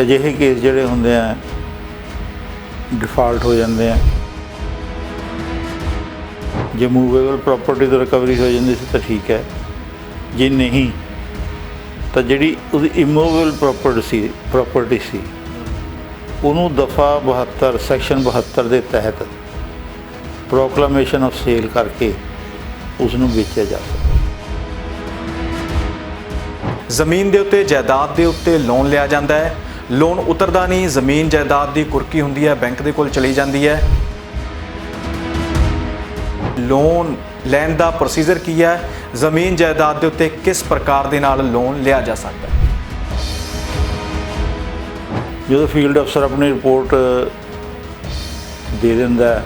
ਅਜਿਹੇ ਕੇਸ ਜਿਹੜੇ ਹੁੰਦੇ ਆ ਡਿਫਾਲਟ ਹੋ ਜਾਂਦੇ ਆ। ਜੇ ਮੂਵੇਬਲ ਪ੍ਰੋਪਰਟੀ ਤੋਂ ਰਿਕਵਰੀ ਹੋ ਜਾਂਦੀ ਸੀ ਤਾਂ ਠੀਕ ਹੈ, ਜੇ ਨਹੀਂ ਤਾਂ ਜਿਹੜੀ ਉਹਦੀ ਇਮੂਵੇਬਲ ਪ੍ਰੋਪਰਟੀ ਸੀ ਉਹਨੂੰ ਦਫਾ 72 ਸੈਕਸ਼ਨ 72 ਦੇ ਤਹਿਤ ਪ੍ਰੋਕਲਾਮੇਸ਼ਨ ਆਫ ਸੇਲ ਕਰਕੇ ਉਸ ਨੂੰ ਵੇਚਿਆ ਜਾ ਸਕਦਾ। ਜ਼ਮੀਨ ਦੇ ਉੱਤੇ ਜਾਇਦਾਦ ਦੇ ਉੱਤੇ ਲੋਨ ਲਿਆ ਜਾਂਦਾ ਹੈ, ਲੋਨ ਉਤਰਦਾ ਨਹੀਂ, ਜ਼ਮੀਨ ਜਾਇਦਾਦ ਦੀ ਕੁਰਕੀ ਹੁੰਦੀ ਹੈ, ਬੈਂਕ ਦੇ ਕੋਲ ਚਲੀ ਜਾਂਦੀ ਹੈ। ਲੋਨ ਲੈਣ ਦਾ ਪ੍ਰੋਸੀਜਰ ਕੀ ਹੈ, ਜ਼ਮੀਨ ਜਾਇਦਾਦ ਦੇ ਉੱਤੇ ਕਿਸ ਪ੍ਰਕਾਰ ਦੇ ਨਾਲ ਲੋਨ ਲਿਆ ਜਾ ਸਕਦਾ ਹੈ। ਜਦੋਂ ਫੀਲਡ ਅਫਸਰ ਆਪਣੀ ਰਿਪੋਰਟ ਦੇ ਦਿੰਦਾ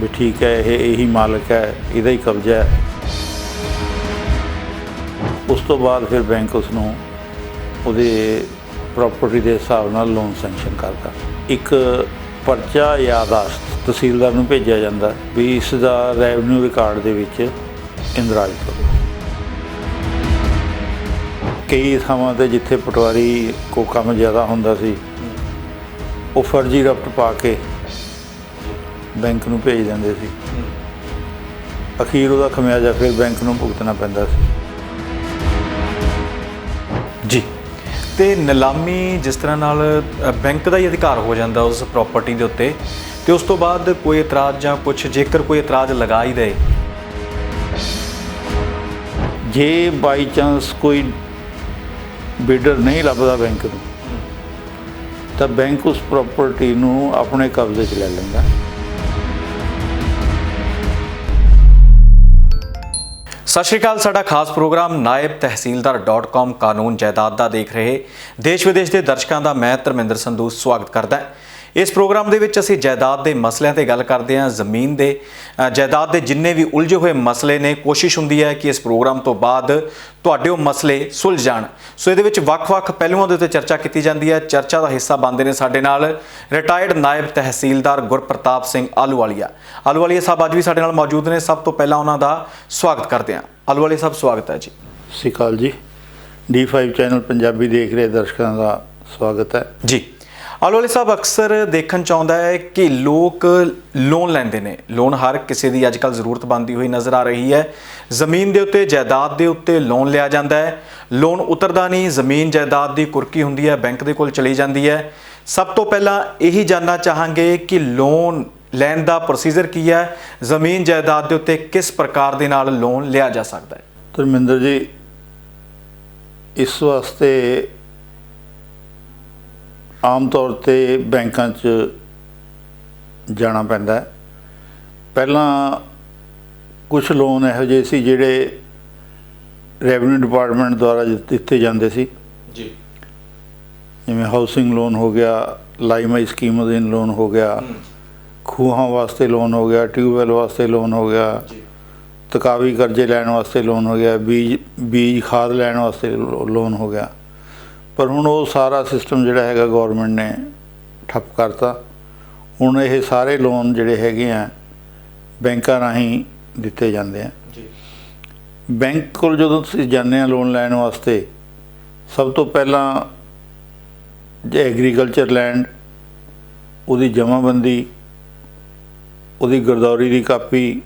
ਵੀ ਠੀਕ ਹੈ ਇਹੀ ਮਾਲਕ ਹੈ, ਇਹਦਾ ਹੀ ਕਬਜ਼ਾ ਹੈ, ਉਸ ਤੋਂ ਬਾਅਦ ਫਿਰ ਬੈਂਕ ਉਸ ਨੂੰ ਉਹਦੇ ਪ੍ਰੋਪਰਟੀ ਦੇ ਹਿਸਾਬ ਨਾਲ ਲੋਨ ਸੈਂਕਸ਼ਨ ਕਰਦਾ। ਇੱਕ ਪਰਚਾ ਯਾਦਾਸ਼ਤ ਤਹਿਸੀਲਦਾਰ ਨੂੰ ਭੇਜਿਆ ਜਾਂਦਾ ਵੀ ਇਸ ਦਾ ਰੈਵਨਿਊ ਰਿਕਾਰਡ ਦੇ ਵਿੱਚ ਇੰਦਰਾਜ ਕਰੋ। ਕਈ ਥਾਵਾਂ 'ਤੇ ਜਿੱਥੇ ਪਟਵਾਰੀ ਕੋ ਕੰਮ ਜ਼ਿਆਦਾ ਹੁੰਦਾ ਸੀ ਉਹ ਫਰਜ਼ੀ ਰਪਟ ਪਾ ਕੇ ਬੈਂਕ ਨੂੰ ਭੇਜ ਦਿੰਦੇ ਸੀ, ਅਖੀਰ ਉਹਦਾ ਖਮਿਆਜਾ ਫਿਰ ਬੈਂਕ ਨੂੰ ਭੁਗਤਣਾ ਪੈਂਦਾ ਸੀ। ਜੀ, ਤੇ ਨਿਲਾਮੀ ਜਿਸ ਤਰ੍ਹਾਂ ਨਾਲ ਬੈਂਕ ਦਾ ਹੀ ਅਧਿਕਾਰ ਹੋ ਜਾਂਦਾ ਉਸ ਪ੍ਰਾਪਰਟੀ ਦੇ ਉੱਤੇ, ਤੇ ਉਸ ਤੋਂ ਬਾਅਦ ਕੋਈ ਇਤਰਾਜ਼ ਜਾਂ ਕੁਛ ਜੇਕਰ ਕੋਈ ਇਤਰਾਜ਼ ਲਗਾ ਹੀ ਦੇ, ਜੇ ਬਾਈ ਚਾਂਸ ਕੋਈ ਬਿਡਰ ਨਹੀਂ ਲੱਭਦਾ ਬੈਂਕ ਨੂੰ ਤਾਂ ਬੈਂਕ ਉਸ ਪ੍ਰਾਪਰਟੀ ਨੂੰ ਆਪਣੇ ਕਬਜ਼ੇ 'ਚ ਲੈ ਲੈਂਦਾ। ਸਤਿ ਸ਼੍ਰੀ ਅਕਾਲ। ਸਾਡਾ ਖਾਸ ਪ੍ਰੋਗਰਾਮ ਨਾਇਬ ਤਹਿਸੀਲਦਾਰ.com ਕਾਨੂੰਨ ਜਾਇਦਾਦ ਦਾ ਦੇਖ ਰਹੇ ਦੇਸ਼ ਵਿਦੇਸ਼ ਦੇ ਦਰਸ਼ਕਾਂ ਦਾ ਮੈਂ ਧਰਮਿੰਦਰ ਸੰਧੂ ਸਵਾਗਤ ਕਰਦਾ ਹਾਂ। ਇਸ ਪ੍ਰੋਗਰਾਮ ਦੇ ਵਿੱਚ ਅਸੀਂ ਜਾਇਦਾਦ ਦੇ ਮਸਲਿਆਂ ਤੇ ਗੱਲ ਕਰਦੇ ਹਾਂ, ਜ਼ਮੀਨ ਦੇ ਜਾਇਦਾਦ ਦੇ ਜਿੰਨੇ ਵੀ ਉਲਝੇ ਹੋਏ ਮਸਲੇ ਨੇ। ਕੋਸ਼ਿਸ਼ ਹੁੰਦੀ ਹੈ ਕਿ ਇਸ ਪ੍ਰੋਗਰਾਮ ਤੋਂ ਬਾਅਦ ਤੁਹਾਡੇ ਉਹ ਮਸਲੇ ਸੁਲਝ ਜਾਣ। ਸੋ ਇਹਦੇ ਵਿੱਚ ਵੱਖ-ਵੱਖ ਪਹਿਲੂਆਂ ਦੇ ਉੱਤੇ ਚਰਚਾ ਕੀਤੀ ਜਾਂਦੀ ਹੈ। ਚਰਚਾ ਦਾ ਹਿੱਸਾ ਬਣਦੇ ਨੇ ਸਾਡੇ ਨਾਲ ਰਿਟਾਇਰਡ ਨਾਇਬ ਤਹਿਸੀਲਦਾਰ ਗੁਰਪ੍ਰਤਾਪ ਸਿੰਘ ਆਹਲੂਵਾਲੀਆ ਸਾਹਿਬ ਅੱਜ ਵੀ ਸਾਡੇ ਨਾਲ ਮੌਜੂਦ ਨੇ। ਸਭ ਤੋਂ ਪਹਿਲਾਂ ਉਹਨਾਂ ਦਾ ਸਵਾਗਤ ਕਰਦੇ ਹਾਂ। ਆਹਲੂਵਾਲੀਆ ਸਾਹਿਬ, ਸਵਾਗਤ ਹੈ ਜੀ। ਸਤਿ ਸ਼੍ਰੀ ਅਕਾਲ ਜੀ। D5 ਚੈਨਲ ਪੰਜਾਬੀ ਦੇਖ ਰਹੇ ਦਰਸ਼ਕਾਂ ਦਾ ਸਵਾਗਤ ਹੈ ਜੀ। ਆਹਲੂਵਾਲੀਆ ਸਾਹਿਬ, ਅਕਸਰ ਦੇਖਣ 'ਚ ਆਉਂਦਾ ਹੈ ਕਿ ਲੋਕ ਲੋਨ ਲੈਂਦੇ ਨੇ। ਲੋਨ ਹਰ ਕਿਸੇ ਦੀ ਅੱਜ ਕੱਲ੍ਹ ਜ਼ਰੂਰਤ ਬਣਦੀ ਹੋਈ ਨਜ਼ਰ ਆ ਰਹੀ ਹੈ। ਜ਼ਮੀਨ ਦੇ ਉੱਤੇ ਜਾਇਦਾਦ ਦੇ ਉੱਤੇ ਲੋਨ ਲਿਆ ਜਾਂਦਾ ਹੈ, ਲੋਨ ਉਤਰਦਾ ਨਹੀਂ, ਜ਼ਮੀਨ ਜਾਇਦਾਦ ਦੀ ਕੁਰਕੀ ਹੁੰਦੀ ਹੈ, ਬੈਂਕ ਦੇ ਕੋਲ ਚਲੀ ਜਾਂਦੀ ਹੈ। ਸਭ ਤੋਂ ਪਹਿਲਾਂ ਇਹੀ ਜਾਣਨਾ ਚਾਹਾਂਗੇ ਕਿ ਲੋਨ ਲੈਣ ਦਾ ਪ੍ਰੋਸੀਜਰ ਕੀ ਹੈ, ਜ਼ਮੀਨ ਜਾਇਦਾਦ ਦੇ ਉੱਤੇ ਕਿਸ ਪ੍ਰਕਾਰ ਦੇ ਨਾਲ ਲੋਨ ਲਿਆ ਜਾ ਸਕਦਾ ਹੈ। ਧਰਮਿੰਦਰ ਜੀ, ਇਸ ਵਾਸਤੇ ਆਮ ਤੌਰ 'ਤੇ ਬੈਂਕਾਂ 'ਚ ਜਾਣਾ ਪੈਂਦਾ ਹੈ। ਪਹਿਲਾਂ ਕੁਝ ਲੋਨ ਇਹੋ ਜਿਹੇ ਸੀ ਜਿਹੜੇ ਰੈਵਨਿਊ ਡਿਪਾਰਟਮੈਂਟ ਦੁਆਰਾ ਦਿੱਤੇ ਜਾਂਦੇ ਸੀ ਜੀ, ਜਿਵੇਂ ਹਾਊਸਿੰਗ ਲੋਨ ਹੋ ਗਿਆ, ਲਾਈਮਾਈ ਸਕੀਮ ਅਧੀਨ ਲੋਨ ਹੋ ਗਿਆ, ਖੂਹਾਂ ਵਾਸਤੇ ਲੋਨ ਹੋ ਗਿਆ, ਟਿਊਬਵੈੱਲ ਵਾਸਤੇ ਲੋਨ ਹੋ ਗਿਆ, ਤਕਾਵੀ ਕਰਜ਼ੇ ਲੈਣ ਵਾਸਤੇ ਲੋਨ ਹੋ ਗਿਆ, ਬੀਜ ਖਾਦ ਲੈਣ ਵਾਸਤੇ ਲੋਨ ਹੋ ਗਿਆ। ਪਰ ਹੁਣ ਉਹ ਸਾਰਾ ਸਿਸਟਮ ਜਿਹੜਾ ਹੈਗਾ ਗੌਰਮੈਂਟ ਨੇ ਠੱਪ ਕਰਤਾ। ਹੁਣ ਇਹ ਸਾਰੇ ਲੋਨ ਜਿਹੜੇ ਹੈਗੇ ਆ ਬੈਂਕਾਂ ਰਾਹੀਂ ਦਿੱਤੇ ਜਾਂਦੇ ਆ। ਬੈਂਕ ਕੋਲ ਜਦੋਂ ਤੁਸੀਂ ਜਾਂਦੇ ਆ ਲੋਨ ਲੈਣ ਵਾਸਤੇ, ਸਭ ਤੋਂ ਪਹਿਲਾਂ ਜੇ ਐਗਰੀਕਲਚਰ ਲੈਂਡ, ਉਹਦੀ ਜਮ੍ਹਾਂਬੰਦੀ, ਉਹਦੀ ਗਰਦੌਰੀ ਦੀ ਕਾਪੀ,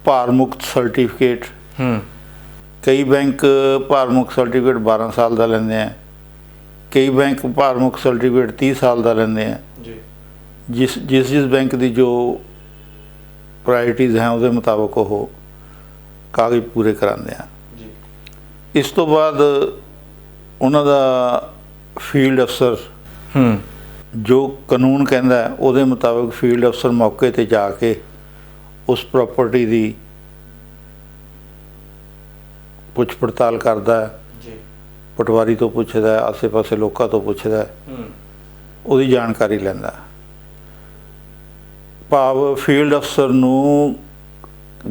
ਭਾਰ ਮੁਕਤ ਸਰਟੀਫਿਕੇਟ। ਕਈ ਬੈਂਕ ਭਾਰ ਮੁਕਤ ਸਰਟੀਫਿਕੇਟ 12 ਸਾਲ ਦਾ ਲੈਂਦੇ ਆ, ਕਈ ਬੈਂਕ ਭਾਰ ਮੁਕਤ ਸਰਟੀਫਿਕੇਟ 30 ਸਾਲ ਦਾ ਲੈਂਦੇ ਆ। ਜਿਸ ਬੈਂਕ ਦੀ ਜੋ ਪ੍ਰਾਇਰਟੀਜ਼ ਹੈ ਉਹਦੇ ਮੁਤਾਬਕ ਉਹ ਕਾਗਜ਼ ਪੂਰੇ ਕਰਾਉਂਦੇ ਆ। ਇਸ ਤੋਂ ਬਾਅਦ ਉਹਨਾਂ ਦਾ ਫੀਲਡ ਅਫਸਰ ਜੋ ਕਾਨੂੰਨ ਕਹਿੰਦਾ ਉਹਦੇ ਮੁਤਾਬਕ ਫੀਲਡ ਅਫਸਰ ਮੌਕੇ 'ਤੇ ਜਾ ਕੇ ਉਸ ਪ੍ਰਾਪਰਟੀ ਦੀ ਪੁੱਛ ਪੜਤਾਲ ਕਰਦਾ ਹੈ, ਪਟਵਾਰੀ ਤੋਂ ਪੁੱਛਦਾ, ਆਸੇ ਪਾਸੇ ਲੋਕਾਂ ਤੋਂ ਪੁੱਛਦਾ, ਉਹਦੀ ਜਾਣਕਾਰੀ ਲੈਂਦਾ। ਭਾਵ ਫੀਲਡ ਅਫਸਰ ਨੂੰ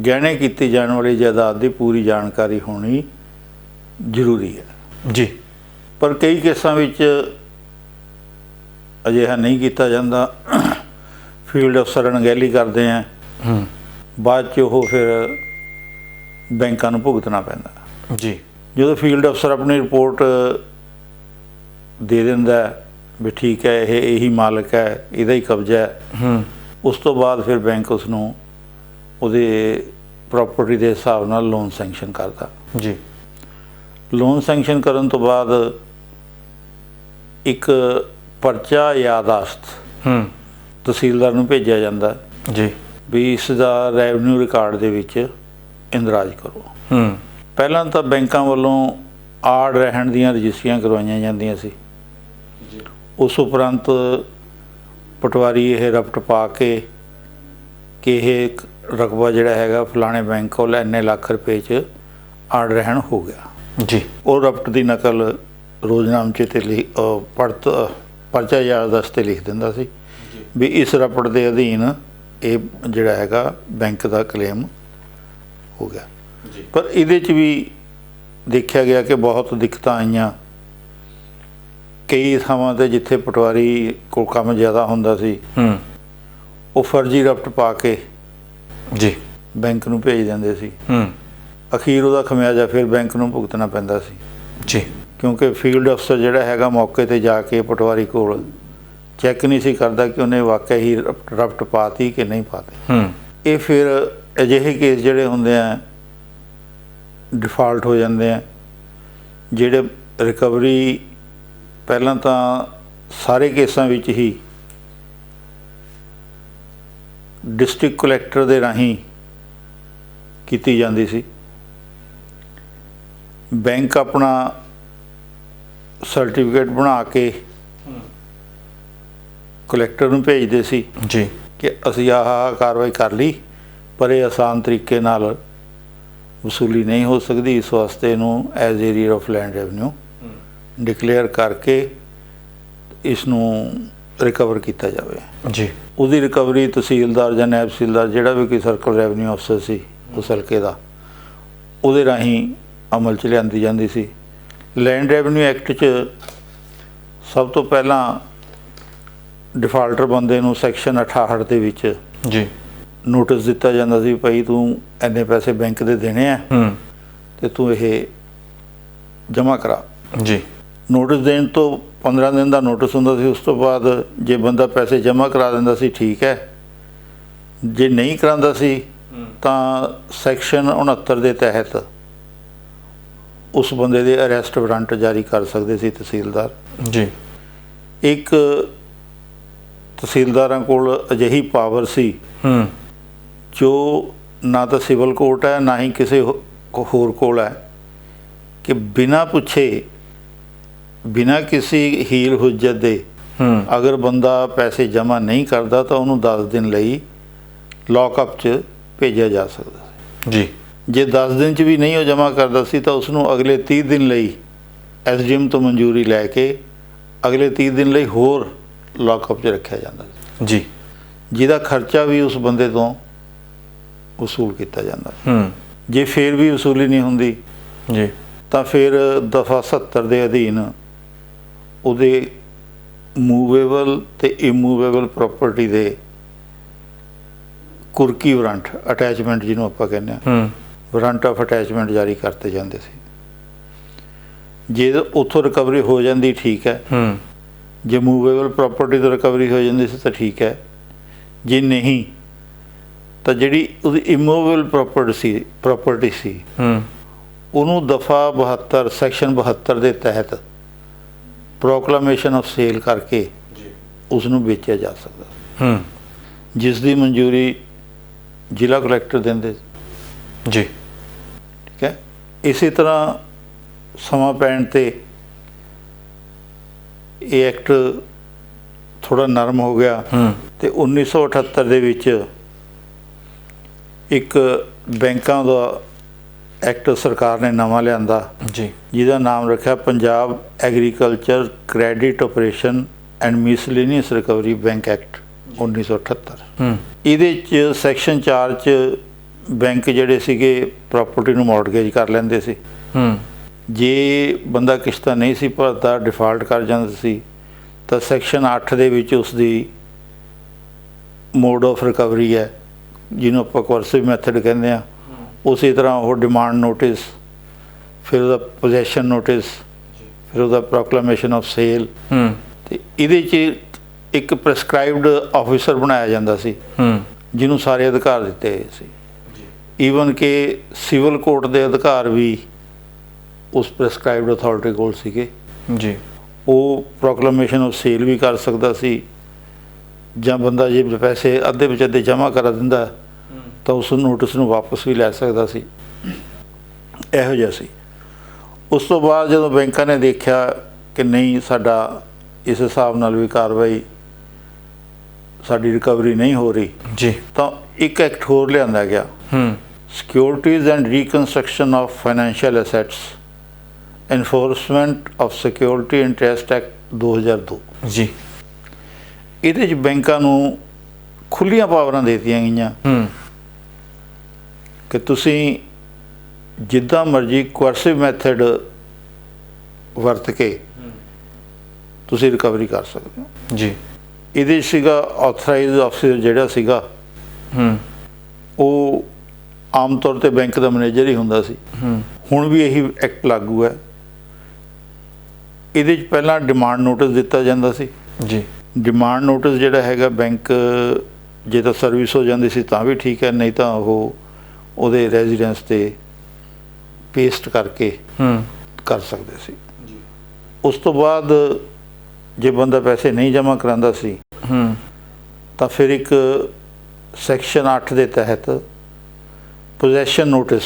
ਗਹਿਣੇ ਕੀਤੀ ਜਾਣ ਵਾਲੀ ਜਾਇਦਾਦ ਦੀ ਪੂਰੀ ਜਾਣਕਾਰੀ ਹੋਣੀ ਜ਼ਰੂਰੀ ਹੈ ਜੀ। ਪਰ ਕਈ ਕੇਸਾਂ ਵਿੱਚ ਅਜਿਹਾ ਨਹੀਂ ਕੀਤਾ ਜਾਂਦਾ। ਫੀਲਡ ਅਫਸਰ ਅਣਗਹਿਲੀ ਕਰਦੇ ਆ, ਬਾਅਦ 'ਚ ਉਹ ਫਿਰ ਬੈਂਕਾਂ ਨੂੰ ਭੁਗਤਣਾ ਪੈਂਦਾ ਜੀ। ਜਦੋਂ ਫੀਲਡ ਅਫਸਰ ਆਪਣੀ ਰਿਪੋਰਟ ਦੇ ਦਿੰਦਾ ਵੀ ਠੀਕ ਹੈ ਇਹ ਇਹੀ ਮਾਲਕ ਹੈ, ਇਹਦਾ ਹੀ ਕਬਜ਼ਾ ਹੈ। ਉਸ ਤੋਂ ਬਾਅਦ ਫਿਰ ਬੈਂਕ ਉਸ ਨੂੰ ਉਹਦੇ ਪ੍ਰੋਪਰਟੀ ਦੇ ਹਿਸਾਬ ਨਾਲ ਲੋਨ ਸੈਂਕਸ਼ਨ ਕਰਦਾ ਜੀ। ਲੋਨ ਸੈਂਕਸ਼ਨ ਕਰਨ ਤੋਂ ਬਾਅਦ ਇੱਕ ਪਰਚਾ ਯਾਦਾਸ਼ਤ ਤਹਿਸੀਲਦਾਰ ਨੂੰ ਭੇਜਿਆ ਜਾਂਦਾ ਜੀ ਵੀ ਇਸ ਦਾ ਰੈਵਨਿਊ ਰਿਕਾਰਡ ਦੇ ਵਿੱਚ ਇੰਦਰਾਜ ਕਰੋ। ਪਹਿਲਾਂ ਤਾਂ ਬੈਂਕਾਂ ਵੱਲੋਂ ਆੜ ਰਹਿਣ ਦੀਆਂ ਰਜਿਸਟਰੀਆਂ ਕਰਵਾਈਆਂ ਜਾਂਦੀਆਂ ਸੀ। ਉਸ ਉਪਰੰਤ ਪਟਵਾਰੀ ਇਹ ਰਪਟ ਪਾ ਕੇ ਕਿ ਇਹ ਰਕਬਾ ਜਿਹੜਾ ਹੈਗਾ ਫਲਾਣੇ ਬੈਂਕ ਕੋਲ ਇੰਨੇ ਲੱਖ ਰੁਪਏ 'ਚ ਆੜ ਰਹਿਣ ਹੋ ਗਿਆ ਜੀ। ਉਹ ਰਪਟ ਦੀ ਨਕਲ ਰੋਜ਼ਨਾਮਚੇ 'ਤੇ ਪਰਚਾ ਯਾਦਾਸ਼ਤ 'ਤੇ ਲਿਖ ਦਿੰਦਾ ਸੀ ਵੀ ਇਸ ਰਪਟ ਦੇ ਅਧੀਨ ਇਹ ਜਿਹੜਾ ਹੈਗਾ ਬੈਂਕ ਦਾ ਕਲੇਮ ਹੋ ਗਿਆ। ਪਰ ਇਹਦੇ 'ਚ ਵੀ ਦੇਖਿਆ ਗਿਆ ਕਿ ਬਹੁਤ ਦਿੱਕਤਾਂ ਆਈਆਂ। ਕਈ ਥਾਵਾਂ 'ਤੇ ਜਿੱਥੇ ਪਟਵਾਰੀ ਕੋਲ ਕੰਮ ਜ਼ਿਆਦਾ ਹੁੰਦਾ ਸੀ ਉਹ ਫਰਜ਼ੀ ਰਪਟ ਪਾ ਕੇ ਜੀ ਬੈਂਕ ਨੂੰ ਭੇਜ ਦਿੰਦੇ ਸੀ। ਅਖੀਰ ਉਹਦਾ ਖਮਿਆਜਾ ਫਿਰ ਬੈਂਕ ਨੂੰ ਭੁਗਤਣਾ ਪੈਂਦਾ ਸੀ ਜੀ, ਕਿਉਂਕਿ ਫੀਲਡ ਅਫਸਰ ਜਿਹੜਾ ਹੈਗਾ ਮੌਕੇ 'ਤੇ ਜਾ ਕੇ ਪਟਵਾਰੀ ਕੋਲ ਚੈੱਕ ਨਹੀਂ ਸੀ ਕਰਦਾ ਕਿ ਉਹਨੇ ਵਾਕਿਆ ਹੀ ਰਪਟ ਪਾਤੀ ਕਿ ਨਹੀਂ ਪਾਤੀ। ਇਹ ਫਿਰ ਅਜਿਹੇ ਕੇਸ ਜਿਹੜੇ ਹੁੰਦੇ ਆ ਡਿਫਾਲਟ ਹੋ ਜਾਂਦੇ ਆ, ਜਿਹੜੇ ਰਿਕਵਰੀ ਪਹਿਲਾਂ ਤਾਂ ਸਾਰੇ ਕੇਸਾਂ ਵਿੱਚ ਹੀ ਡਿਸਟ੍ਰਿਕਟ ਕਲੈਕਟਰ ਦੇ ਰਾਹੀਂ ਕੀਤੀ ਜਾਂਦੀ ਸੀ। ਬੈਂਕ ਆਪਣਾ ਸਰਟੀਫਿਕੇਟ ਬਣਾ ਕੇ ਕਲੈਕਟਰ ਨੂੰ ਭੇਜਦੇ ਸੀ ਜੀ ਕਿ ਅਸੀਂ ਆਹ ਕਾਰਵਾਈ ਕਰ ਲਈ, ਪਰ ਇਹ ਆਸਾਨ ਤਰੀਕੇ ਨਾਲ ਵਸੂਲੀ ਨਹੀਂ ਹੋ ਸਕਦੀ, ਇਸ ਵਾਸਤੇ ਇਹਨੂੰ as area of land revenue declare ਕਰਕੇ ਇਸ ਨੂੰ ਰਿਕਵਰ ਕੀਤਾ ਜਾਵੇ ਜੀ। ਉਹਦੀ ਰਿਕਵਰੀ ਤਹਿਸੀਲਦਾਰ ਜਾਂ ਨਾਇਬ ਤਹਿਸੀਲਦਾਰ ਜਿਹੜਾ ਵੀ ਕੋਈ ਸਰਕਲ ਰੈਵਨਿਊ ਅਫਸਰ ਸੀ ਉਸ ਹਲਕੇ ਦਾ, ਉਹਦੇ ਰਾਹੀਂ ਅਮਲ 'ਚ ਲਿਆਂਦੀ ਜਾਂਦੀ ਸੀ। ਲੈਂਡ ਰੈਵਨਿਊ ਐਕਟ 'ਚ ਸਭ ਤੋਂ ਪਹਿਲਾਂ ਡਿਫਾਲਟਰ ਬੰਦੇ ਨੂੰ ਸੈਕਸ਼ਨ 68 ਦੇ ਵਿੱਚ ਜੀ ਨੋਟਿਸ ਦਿੱਤਾ ਜਾਂਦਾ ਸੀ, ਭਾਈ ਤੂੰ ਇੰਨੇ ਪੈਸੇ ਬੈਂਕ ਦੇ ਦੇਣੇ ਆ ਤੇ ਤੂੰ ਇਹ ਜਮ੍ਹਾਂ ਕਰਾ ਜੀ। ਨੋਟਿਸ ਦੇਣ ਤੋਂ 15 ਦਿਨ ਦਾ ਨੋਟਿਸ ਹੁੰਦਾ ਸੀ। ਉਸ ਤੋਂ ਬਾਅਦ ਜੇ ਬੰਦਾ ਪੈਸੇ ਜਮ੍ਹਾਂ ਕਰਾ ਦਿੰਦਾ ਸੀ ਠੀਕ ਹੈ, ਜੇ ਨਹੀਂ ਕਰਾਉਂਦਾ ਸੀ ਤਾਂ ਸੈਕਸ਼ਨ 69 ਦੇ ਤਹਿਤ ਉਸ ਬੰਦੇ ਦੇ ਅਰੈਸਟ ਵਾਰੰਟ ਜਾਰੀ ਕਰ ਸਕਦੇ ਸੀ ਤਹਿਸੀਲਦਾਰ ਜੀ। ਇੱਕ ਤਹਿਸੀਲਦਾਰਾਂ ਕੋਲ ਅਜਿਹੀ ਪਾਵਰ ਸੀ ਜੋ ਨਾ ਤਾਂ ਸਿਵਲ ਕੋਰਟ ਹੈ ਨਾ ਹੀ ਕਿਸੇ ਹੋਰ ਕੋਲ ਹੈ ਕਿ ਬਿਨਾਂ ਪੁੱਛੇ ਬਿਨਾਂ ਕਿਸੇ ਹੀਲ ਹੁਜਤ ਦੇ ਅਗਰ ਬੰਦਾ ਪੈਸੇ ਜਮ੍ਹਾਂ ਨਹੀਂ ਕਰਦਾ ਤਾਂ ਉਹਨੂੰ 10 ਦਿਨ ਲਈ ਲੌਕਅਪ 'ਚ ਭੇਜਿਆ ਜਾ ਸਕਦਾ ਜੀ। ਜੇ 10 ਦਿਨ 'ਚ ਵੀ ਨਹੀਂ ਉਹ ਜਮ੍ਹਾਂ ਕਰਦਾ ਸੀ ਤਾਂ ਉਸ ਨੂੰ ਅਗਲੇ 30 ਦਿਨ ਲਈ ਐਸਡੀਐਮ ਤੋਂ ਮਨਜ਼ੂਰੀ ਲੈ ਕੇ ਅਗਲੇ 30 ਦਿਨ ਲਈ ਹੋਰ ਲੌਕਅਪ 'ਚ ਰੱਖਿਆ ਜਾਂਦਾ ਸੀ ਜੀ, ਜਿਹਦਾ ਖਰਚਾ ਵੀ ਉਸ ਬੰਦੇ ਤੋਂ ਵਸੂਲ ਕੀਤਾ ਜਾਂਦਾ। ਜੇ ਫਿਰ ਵੀ ਵਸੂਲੀ ਨਹੀਂ ਹੁੰਦੀ ਜੀ ਤਾਂ ਫਿਰ ਦਫਾ 70 ਦੇ ਅਧੀਨ ਉਹਦੇ ਮੂਵੇਬਲ ਤੇ ਇਮੂਵੇਬਲ ਪ੍ਰਾਪਰਟੀ ਦੇ ਕੁਰਕੀ ਵਾਰੰਟ ਅਟੈਚਮੈਂਟ ਜਿਹਨੂੰ ਆਪਾਂ ਕਹਿੰਦੇ ਹਾਂ ਵਾਰੰਟ ਆਫ ਅਟੈਚਮੈਂਟ ਜਾਰੀ ਕਰਤੇ ਜਾਂਦੇ ਸੀ। ਜੇ ਉੱਥੋਂ ਰਿਕਵਰੀ ਹੋ ਜਾਂਦੀ ਠੀਕ ਹੈ, ਜੇ ਮੂਵੇਬਲ ਪ੍ਰਾਪਰਟੀ ਤੋਂ ਰਿਕਵਰੀ ਹੋ ਜਾਂਦੀ ਸੀ ਤਾਂ ਠੀਕ ਹੈ, ਜੇ ਨਹੀਂ ਤਾਂ ਜਿਹੜੀ ਉਹਦੀ ਇਮੂਵੇਬਲ ਪ੍ਰਾਪਰਟੀ ਸੀ ਉਹਨੂੰ ਦਫਾ 72 ਸੈਕਸ਼ਨ 72 ਦੇ ਤਹਿਤ ਪ੍ਰੋਕਲਾਮੇਸ਼ਨ ਆਫ ਸੇਲ ਕਰਕੇ ਉਸ ਨੂੰ ਵੇਚਿਆ ਜਾ ਸਕਦਾ, ਜਿਸ ਦੀ ਮਨਜ਼ੂਰੀ ਜ਼ਿਲ੍ਹਾ ਕਲੈਕਟਰ ਦਿੰਦੇ ਜੀ। ਠੀਕ ਹੈ। ਇਸੇ ਤਰ੍ਹਾਂ ਸਮਾਂ ਪੈਣ ਤੇ ਇਹ ਐਕਟ ਥੋੜਾ ਨਰਮ ਹੋ ਗਿਆ ਤੇ 1978 ਦੇ ਵਿੱਚ ਇੱਕ ਬੈਂਕਾਂ ਦਾ ਐਕਟ ਸਰਕਾਰ ਨੇ ਨਵਾਂ ਲਿਆਂਦਾ ਜੀ, ਜਿਹਦਾ ਨਾਮ ਰੱਖਿਆ Punjab agriculture credit operation and miscellaneous recovery bank act 1978। ਇਹਦੇ 'ਚ ਸੈਕਸ਼ਨ 4 'ਚ ਬੈਂਕ ਜਿਹੜੇ ਸੀਗੇ ਪ੍ਰਾਪਰਟੀ ਨੂੰ ਮੌਰਟਗੇਜ ਕਰ ਲੈਂਦੇ ਸੀ। ਜੇ ਬੰਦਾ ਕਿਸ਼ਤਾਂ ਨਹੀਂ ਸੀ ਭਰਦਾ, ਡਿਫਾਲਟ ਕਰ ਜਾਂਦਾ ਸੀ ਤਾਂ ਸੈਕਸ਼ਨ 8 ਦੇ ਵਿੱਚ ਉਸ ਦੀ ਮੋਡ ਆਫ ਰਿਕਵਰੀ ਹੈ ਜਿਹਨੂੰ ਆਪਾਂ ਕੋਰਸਿਵ ਮੈਥਡ ਕਹਿੰਦੇ ਆ, ਉਸੇ ਤਰ੍ਹਾਂ ਉਹ ਡਿਮਾਂਡ ਨੋਟਿਸ, ਫਿਰ ਉਹਦਾ ਪੋਜੈਸ਼ਨ ਨੋਟਿਸ, ਫਿਰ ਉਹਦਾ ਪ੍ਰੋਕਲੇਮੇਸ਼ਨ ਆਫ ਸੇਲ, ਤੇ ਇਹਦੇ 'ਚ ਇੱਕ ਪ੍ਰੈਸਕ੍ਰਾਈਬਡ ਆਫਿਸਰ ਬਣਾਇਆ ਜਾਂਦਾ ਸੀ ਜਿਹਨੂੰ ਸਾਰੇ ਅਧਿਕਾਰ ਦਿੱਤੇ ਗਏ ਸੀ। ਈਵਨ ਕਿ ਸਿਵਲ ਕੋਰਟ ਦੇ ਅਧਿਕਾਰ ਵੀ ਉਸ ਪ੍ਰੈਸਕ੍ਰਾਈਬਡ ਅਥਾਰਟੀ ਕੋਲ ਸੀਗੇ ਜੀ। ਉਹ ਪ੍ਰੋਕਲੇਮੇਸ਼ਨ ਆਫ ਸੇਲ ਵੀ ਕਰ ਸਕਦਾ ਸੀ, ਜਾਂ ਬੰਦਾ ਜੇ ਪੈਸੇ ਅੱਧੇ ਵਿੱਚ ਅੱਧੇ ਜਮ੍ਹਾਂ ਕਰਾ ਦਿੰਦਾ ਤਾਂ ਉਸ ਨੋਟਿਸ ਨੂੰ ਵਾਪਸ ਵੀ ਲੈ ਸਕਦਾ ਸੀ। ਇਹੋ ਜਿਹਾ ਸੀ। ਉਸ ਤੋਂ ਬਾਅਦ ਜਦੋਂ ਬੈਂਕਾਂ ਨੇ ਦੇਖਿਆ ਕਿ ਨਹੀਂ, ਸਾਡਾ ਇਸ ਹਿਸਾਬ ਨਾਲ ਵੀ ਕਾਰਵਾਈ, ਸਾਡੀ ਰਿਕਵਰੀ ਨਹੀਂ ਹੋ ਰਹੀ ਜੀ, ਤਾਂ ਇੱਕ ਐਕਟ ਹੋਰ ਲਿਆਂਦਾ ਗਿਆ, securities and reconstruction of financial assets enforcement of security interest act 2002 ਜੀ। ਇਹਦੇ 'ਚ ਬੈਂਕਾਂ ਨੂੰ ਖੁੱਲ੍ਹੀਆਂ ਪਾਵਰਾਂ ਦੇ ਦਿੱਤੀਆਂ ਗਈਆਂ ਕਿ ਤੁਸੀਂ ਜਿੱਦਾਂ ਮਰਜ਼ੀ ਕੋਰਸਿਵ ਮੈਥਡ ਵਰਤ ਕੇ ਤੁਸੀਂ ਰਿਕਵਰੀ ਕਰ ਸਕਦੇ ਹੋ ਜੀ। ਇਹਦੇ ਸੀਗਾ ਆਥੋਰਾਈਜ਼ਡ ਆਫਿਸਰ ਜਿਹੜਾ ਸੀਗਾ ਉਹ ਆਮ ਤੌਰ 'ਤੇ ਬੈਂਕ ਦਾ ਮੈਨੇਜਰ ਹੀ ਹੁੰਦਾ ਸੀ। ਹੁਣ ਵੀ ਇਹੀ ਐਕਟ ਲਾਗੂ ਹੈ। ਇਹਦੇ 'ਚ ਪਹਿਲਾਂ ਡਿਮਾਂਡ ਨੋਟਿਸ ਦਿੱਤਾ ਜਾਂਦਾ ਸੀ ਜੀ। ਡਿਮਾਂਡ ਨੋਟਿਸ ਜਿਹੜਾ ਹੈਗਾ, ਬੈਂਕ ਜੇ ਤਾਂ ਸਰਵਿਸ ਹੋ ਜਾਂਦੀ ਸੀ ਤਾਂ ਵੀ ਠੀਕ ਹੈ, ਨਹੀਂ ਤਾਂ ਉਹ ਉਹਦੇ ਰੈਜ਼ੀਡੈਂਸ 'ਤੇ ਪੇਸਟ ਕਰਕੇ ਕਰ ਸਕਦੇ ਸੀ। ਉਸ ਤੋਂ ਬਾਅਦ ਜੇ ਬੰਦਾ ਪੈਸੇ ਨਹੀਂ ਜਮ੍ਹਾਂ ਕਰਾਉਂਦਾ ਸੀ ਤਾਂ ਫਿਰ ਇੱਕ ਸੈਕਸ਼ਨ 8 ਦੇ ਤਹਿਤ ਪੋਜੈਸ਼ਨ ਨੋਟਿਸ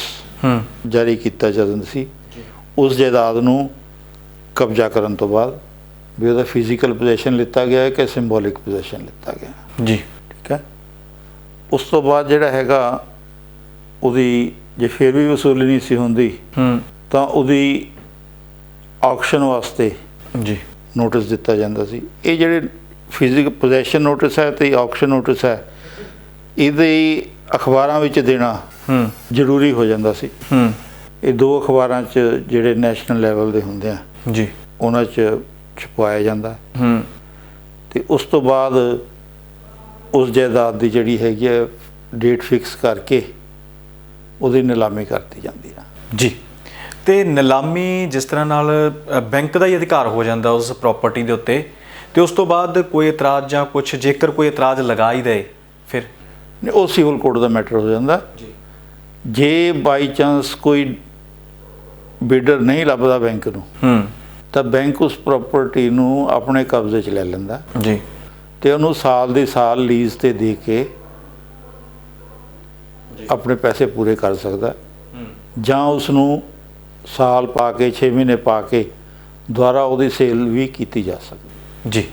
ਜਾਰੀ ਕੀਤਾ ਜਾਂਦਾ ਸੀ ਉਸ ਜਾਇਦਾਦ ਨੂੰ ਕਬਜ਼ਾ ਕਰਨ ਤੋਂ ਬਾਅਦ, ਵੀ ਉਹਦਾ ਫਿਜ਼ੀਕਲ ਪੋਜੈਸ਼ਨ ਲਿੱਤਾ ਗਿਆ ਹੈ ਕਿ ਸਿੰਬੋਲਿਕ ਪੋਜੈਸ਼ਨ ਲਿੱਤਾ ਗਿਆ ਜੀ, ਠੀਕ ਹੈ। ਉਸ ਤੋਂ ਬਾਅਦ ਜਿਹੜਾ ਹੈਗਾ, ਉਹਦੀ ਜੇ ਫਿਰ ਵੀ ਵਸੂਲੀ ਨਹੀਂ ਸੀ ਹੁੰਦੀ ਤਾਂ ਉਹਦੀ ਆਕਸ਼ਨ ਵਾਸਤੇ ਜੀ ਨੋਟਿਸ ਦਿੱਤਾ ਜਾਂਦਾ ਸੀ। ਇਹ ਜਿਹੜੇ ਫਿਜ਼ੀਕਲ ਪੋਜੈਸ਼ਨ ਨੋਟਿਸ ਹੈ ਤੇ ਆਕਸ਼ਨ ਨੋਟਿਸ ਹੈ, ਇਹਦੇ ਅਖਬਾਰਾਂ ਵਿੱਚ ਦੇਣਾ ਜ਼ਰੂਰੀ ਹੋ ਜਾਂਦਾ ਸੀ। ਇਹ ਦੋ ਅਖਬਾਰਾਂ 'ਚ ਜਿਹੜੇ ਨੈਸ਼ਨਲ ਲੈਵਲ ਦੇ ਹੁੰਦੇ ਆ ਜੀ, ਉਹਨਾਂ 'ਚ ਛਪਵਾਇਆ ਜਾਂਦਾ ਤੇ ਉਸ ਤੋਂ ਬਾਅਦ ਉਸ ਜਾਇਦਾਦ ਦੀ ਜਿਹੜੀ ਹੈਗੀ ਹੈ ਡੇਟ ਫਿਕਸ ਕਰਕੇ ਉਹਦੀ ਨਿਲਾਮੀ ਕਰਤੀ ਜਾਂਦੀ ਆ ਜੀ। ਤੇ ਨਿਲਾਮੀ ਜਿਸ ਤਰ੍ਹਾਂ ਨਾਲ ਬੈਂਕ ਦਾ ਹੀ ਅਧਿਕਾਰ ਹੋ ਜਾਂਦਾ ਉਸ ਪ੍ਰਾਪਰਟੀ ਦੇ ਉੱਤੇ, ਤੇ ਉਸ ਤੋਂ ਬਾਅਦ ਕੋਈ ਇਤਰਾਜ਼ ਜਾਂ ਕੁਛ, ਜੇਕਰ ਕੋਈ ਇਤਰਾਜ਼ ਲਗਾ ਹੀ ਦੇ ਫਿਰ ਉਹ ਸਿਵਲ ਕੋਰਟ ਦਾ ਮੈਟਰ ਹੋ ਜਾਂਦਾ ਜੀ। ਜੇ ਬਾਈ ਚਾਂਸ ਕੋਈ ਬਿਡਰ ਨਹੀਂ ਲੱਭਦਾ ਬੈਂਕ ਨੂੰ ਤਾਂ ਬੈਂਕ ਉਸ ਪ੍ਰਾਪਰਟੀ ਨੂੰ ਆਪਣੇ ਕਬਜ਼ੇ 'ਚ ਲੈ ਲੈਂਦਾ ਜੀ, ਤੇ ਉਹਨੂੰ ਸਾਲ ਦੇ ਸਾਲ ਲੀਜ਼ ਤੇ ਦੇ ਕੇ ਆਪਣੇ ਪੈਸੇ ਪੂਰੇ ਕਰ ਸਕਦਾ, ਜਾਂ ਉਸ ਨੂੰ ਸਾਲ ਪਾ ਕੇ 6 ਮਹੀਨੇ ਪਾ ਕੇ ਦੁਬਾਰਾ ਉਹਦੀ ਸੇਲ ਵੀ ਕੀਤੀ ਜਾ ਸਕਦੀ ਜੀ।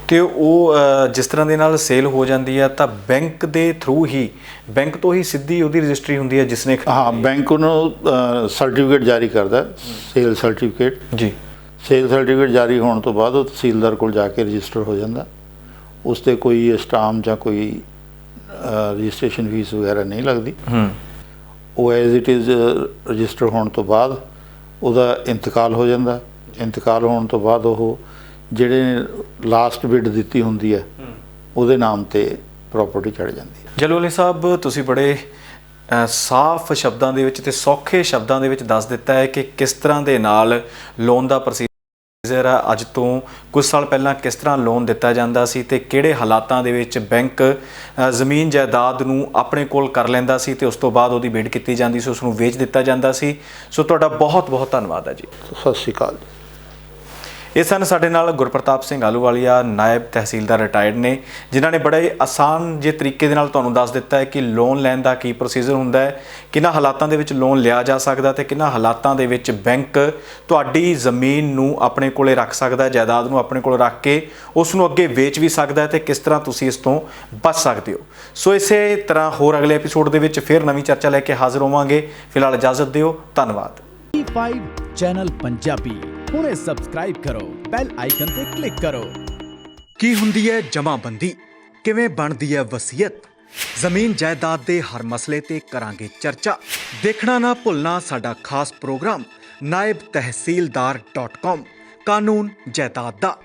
ਤੇ ਉਹ ਜਿਸ ਤਰ੍ਹਾਂ ਦੇ ਨਾਲ ਸੇਲ ਹੋ ਜਾਂਦੀ ਹੈ ਤਾਂ ਬੈਂਕ ਦੇ ਥਰੂ ਹੀ, ਬੈਂਕ ਤੋਂ ਹੀ ਸਿੱਧੀ ਉਹਦੀ ਰਜਿਸਟਰੀ ਹੁੰਦੀ ਹੈ ਜਿਸਨੇ, ਹਾਂ, ਬੈਂਕ ਉਹਨੂੰ ਸਰਟੀਫਿਕੇਟ ਜਾਰੀ ਕਰਦਾ, ਸੇਲ ਸਰਟੀਫਿਕੇਟ ਜੀ। ਸੇਲ ਸਰਟੀਫਿਕੇਟ ਜਾਰੀ ਹੋਣ ਤੋਂ ਬਾਅਦ ਉਹ ਤਹਿਸੀਲਦਾਰ ਕੋਲ ਜਾ ਕੇ ਰਜਿਸਟਰ ਹੋ ਜਾਂਦਾ। ਉਸ 'ਤੇ ਕੋਈ ਸਟਾਂਪ ਜਾਂ ਕੋਈ ਰਜਿਸਟ੍ਰੇਸ਼ਨ ਫੀਸ ਵਗੈਰਾ ਨਹੀਂ ਲੱਗਦੀ। ਉਹ ਐਜ਼ ਇਟ ਇਜ਼ ਰਜਿਸਟਰ ਹੋਣ ਤੋਂ ਬਾਅਦ ਉਹਦਾ ਇੰਤਕਾਲ ਹੋ ਜਾਂਦਾ। ਇੰਤਕਾਲ ਹੋਣ ਤੋਂ ਬਾਅਦ ਉਹ ਜਿਹੜੇ ਲਾਸਟ ਬਿਡ ਦਿੱਤੀ ਹੁੰਦੀ ਹੈ ਉਹਦੇ ਨਾਮ 'ਤੇ ਪ੍ਰਾਪਰਟੀ ਚੜ੍ਹ ਜਾਂਦੀ ਹੈ। ਜਲਵਾਲੇ ਸਾਹਿਬ, ਤੁਸੀਂ ਬੜੇ ਸਾਫ਼ ਸ਼ਬਦਾਂ ਦੇ ਵਿੱਚ ਤੇ ਸੌਖੇ ਸ਼ਬਦਾਂ ਦੇ ਵਿੱਚ ਦੱਸ ਦਿੱਤਾ ਹੈ ਕਿ ਕਿਸ ਤਰ੍ਹਾਂ ਦੇ ਨਾਲ ਲੋਨ ਦਾ ਪ੍ਰੋਸੀਜਰ ਅੱਜ ਤੋਂ ਕੁਝ ਸਾਲ ਪਹਿਲਾਂ ਕਿਸ ਤਰ੍ਹਾਂ ਲੋਨ ਦਿੱਤਾ ਜਾਂਦਾ ਸੀ ਤੇ ਕਿਹੜੇ ਹਾਲਾਤਾਂ ਦੇ ਵਿੱਚ ਬੈਂਕ ਜ਼ਮੀਨ ਜਾਇਦਾਦ ਨੂੰ ਆਪਣੇ ਕੋਲ ਕਰ ਲੈਂਦਾ ਸੀ ਤੇ ਉਸ ਤੋਂ ਬਾਅਦ ਉਹਦੀ ਬਿਡ ਕੀਤੀ ਜਾਂਦੀ ਸੀ, ਉਸ ਨੂੰ ਵੇਚ ਦਿੱਤਾ ਜਾਂਦਾ ਸੀ। ਸੋ ਤੁਹਾਡਾ ਬਹੁਤ ਬਹੁਤ ਧੰਨਵਾਦ ਹੈ ਜੀ। ਸਤਿ ਸ਼੍ਰੀ ਅਕਾਲ। ਇਹ ਸਨ ਸਾਡੇ ਨਾਲ ਗੁਰਪ੍ਰਤਾਪ ਸਿੰਘ ਆਹਲੂਵਾਲੀਆ, ਨਾਇਬ ਤਹਿਸੀਲਦਾਰ ਰਿਟਾਇਰਡ ਨੇ, ਜਿਨ੍ਹਾਂ ਨੇ ਬੜੇ ਆਸਾਨ ਜਿਹੇ ਤਰੀਕੇ ਦੇ ਨਾਲ ਤੁਹਾਨੂੰ ਦੱਸ ਦਿੱਤਾ ਹੈ ਕਿ ਲੋਨ ਲੈਣ ਦਾ ਕੀ ਪ੍ਰੋਸੀਜਰ ਹੁੰਦਾ ਹੈ, ਕਿਹਨਾਂ ਹਾਲਾਤਾਂ ਦੇ ਵਿੱਚ ਲੋਨ ਲਿਆ ਜਾ ਸਕਦਾ ਤੇ ਕਿਹਨਾਂ ਹਾਲਾਤਾਂ ਦੇ ਵਿੱਚ ਬੈਂਕ ਤੁਹਾਡੀ ਜ਼ਮੀਨ ਨੂੰ ਆਪਣੇ ਕੋਲੇ ਰੱਖ ਸਕਦਾ, ਜਾਇਦਾਦ ਨੂੰ ਆਪਣੇ ਕੋਲ ਰੱਖ ਕੇ ਉਸ ਨੂੰ ਅੱਗੇ ਵੇਚ ਵੀ ਸਕਦਾ ਤੇ ਕਿਸ ਤਰ੍ਹਾਂ ਤੁਸੀਂ ਇਸ ਤੋਂ ਬਚ ਸਕਦੇ ਹੋ। ਸੋ ਇਸੇ ਤਰ੍ਹਾਂ ਹੋਰ ਅਗਲੇ ਐਪੀਸੋਡ ਦੇ ਵਿੱਚ ਫਿਰ ਨਵੀਂ ਚਰਚਾ ਲੈ ਕੇ ਹਾਜ਼ਰ ਹੋਵਾਂਗੇ। ਫਿਲਹਾਲ ਇਜਾਜ਼ਤ ਦਿਓ। ਧੰਨਵਾਦ। E5 ਚੈਨਲ ਪੰਜਾਬੀ ਹੁਣੇ ਸਬਸਕ੍ਰਾਈਬ ਕਰੋ, ਬੈਲ ਆਈਕਨ ਤੇ ਕਲਿੱਕ ਕਰੋ। ਕੀ ਹੁੰਦੀ ਹੈ ਜਮ੍ਹਾਂਬੰਦੀ, ਕਿਵੇਂ ਬਣਦੀ ਹੈ ਵਸੀਅਤ, ਜ਼ਮੀਨ ਜਾਇਦਾਦ ਦੇ ਹਰ ਮਸਲੇ ਤੇ ਕਰਾਂਗੇ ਚਰਚਾ। ਦੇਖਣਾ ਨਾ ਭੁੱਲਣਾ ਸਾਡਾ ਖਾਸ ਪ੍ਰੋਗਰਾਮ naibtehsildar.com ਕਾਨੂੰਨ ਜਾਇਦਾਦ ਦਾ।